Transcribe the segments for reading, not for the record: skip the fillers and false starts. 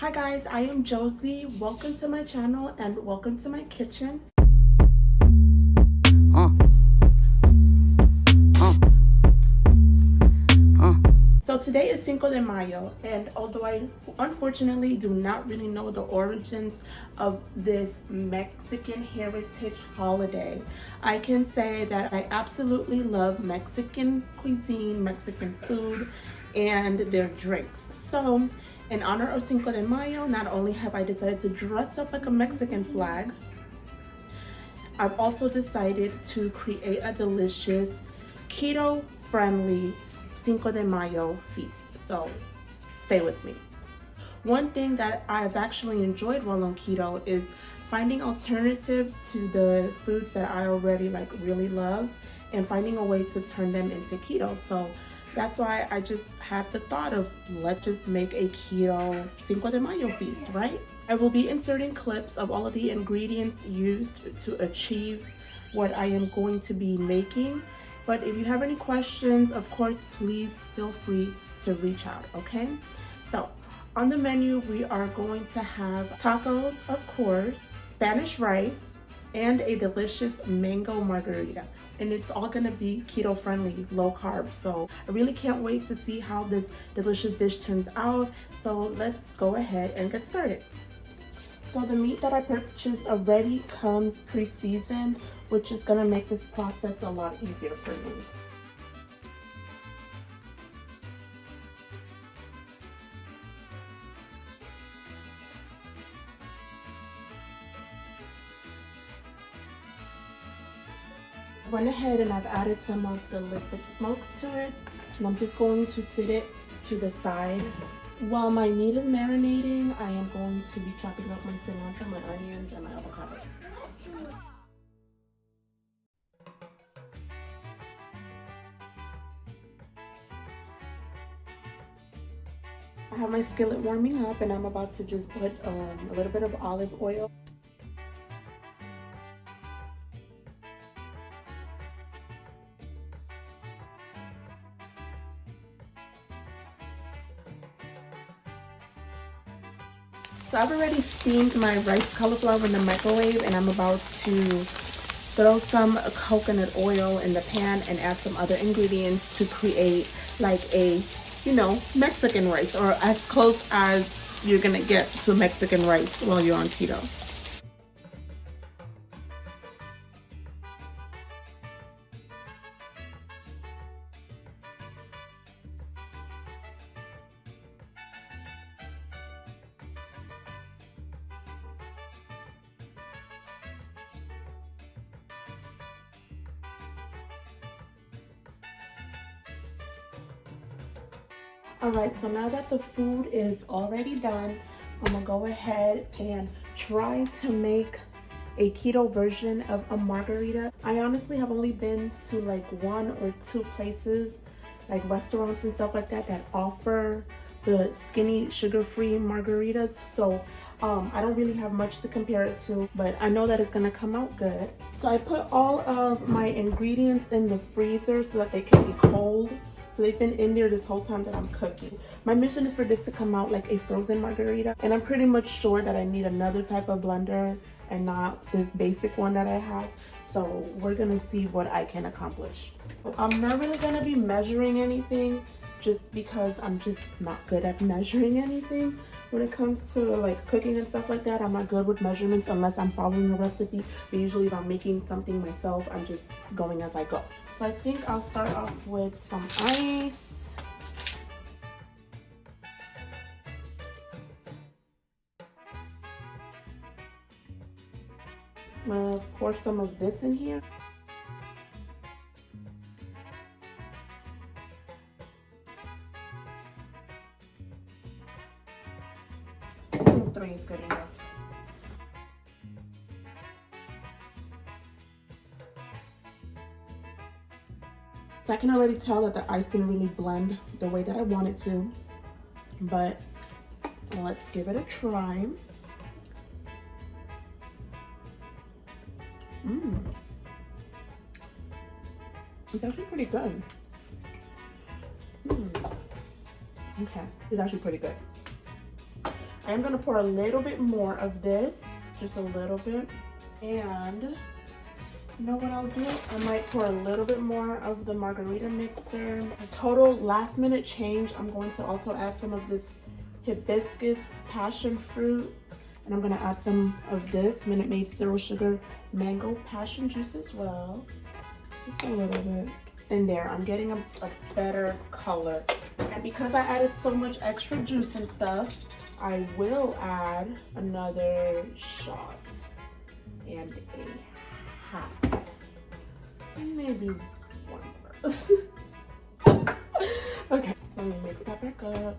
Hi guys, I am Josie. Welcome to my channel and welcome to my kitchen. So today is Cinco de Mayo, and although I unfortunately do not really know the origins of this Mexican heritage holiday, I can say that I absolutely love Mexican cuisine, Mexican food, and their drinks. So in honor of Cinco de Mayo, not only have I decided to dress up like a Mexican flag, I've also decided to create a delicious keto-friendly Cinco de Mayo feast. So stay with me. One thing that I've actually enjoyed while on keto is finding alternatives to the foods that I already really love and finding a way to turn them into keto. So that's why I just had the thought of let's just make a keto Cinco de Mayo feast, right? I will be inserting clips of all of the ingredients used to achieve what I am going to be making. But if you have any questions, of course, please feel free to reach out, okay? So on the menu, we are going to have tacos, of course, Spanish rice, and a delicious mango margarita. And it's all gonna be keto friendly, low carb. So I really can't wait to see how this delicious dish turns out. So let's go ahead and get started. So the meat that I purchased already comes pre-seasoned, which is gonna make this process a lot easier for me. Went ahead and I've added some of the liquid smoke to it, and I'm just going to sit it to the side. While my meat is marinating, I am going to be chopping up my cilantro, my onions, and my avocado. I have my skillet warming up and I'm about to just put a little bit of olive oil. So I've already steamed my rice cauliflower in the microwave and I'm about to throw some coconut oil in the pan and add some other ingredients to create like a, Mexican rice, or as close as you're gonna get to Mexican rice while you're on keto. All right, so now that the food is already done, I'm gonna go ahead and try to make a keto version of a margarita. I honestly have only been to like 1 or 2 places, like restaurants and stuff like that, that offer the skinny sugar-free margaritas. So I don't really have much to compare it to, but I know that it's gonna come out good. So I put all of my ingredients in the freezer so that they can be cold. So they've been in there this whole time that I'm cooking. My mission is for this to come out like a frozen margarita, and I'm pretty much sure that I need another type of blender and not this basic one that I have. So we're gonna see what I can accomplish. I'm not really gonna be measuring anything just because I'm just not good at measuring anything. When it comes to like cooking and stuff like that, I'm not good with measurements unless I'm following a recipe. But usually if I'm making something myself, I'm just going as I go. So I think I'll start off with some ice. I'm gonna pour some of this in here. I think 3 is good enough. So I can already tell that the ice didn't really blend the way that I want it to, but let's give it a try. It's actually pretty good. Okay, it's actually pretty good. I'm gonna pour a little bit more of this, just a little bit. And you know what I'll do? I might pour a little bit more of the margarita mixer. A total last minute change, I'm going to also add some of this hibiscus passion fruit. And I'm gonna add some of this Minute Maid zero sugar mango passion juice as well. Just a little bit. And there, I'm getting a better color. And because I added so much extra juice and stuff, I will add another shot and a half. Maybe one more. Okay, so let me mix that back up.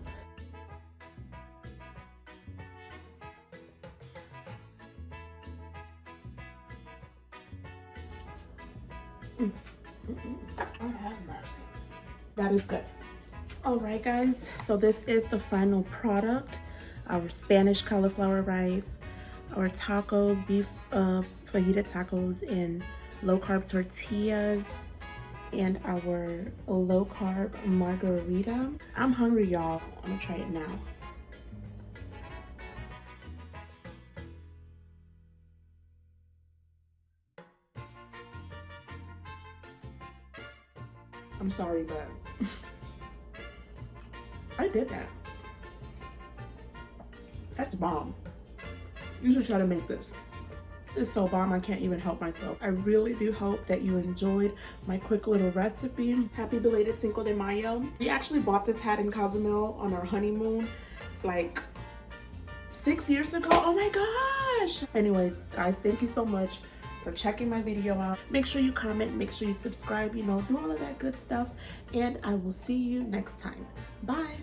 God have mercy. That is good. All right, guys, so this is the final product. Our Spanish cauliflower rice, our tacos, beef fajita tacos in low carb tortillas, and our low carb margarita. I'm hungry, y'all. I'm gonna try it now. I'm sorry, but I did that. That's bomb. You should try to make this. This is so bomb, I can't even help myself. I really do hope that you enjoyed my quick little recipe. Happy belated Cinco de Mayo. We actually bought this hat in Cozumel on our honeymoon like 6 years ago. Oh my gosh. Anyway, guys, thank you so much for checking my video out. Make sure you comment, make sure you subscribe, you know, do all of that good stuff. And I will see you next time. Bye.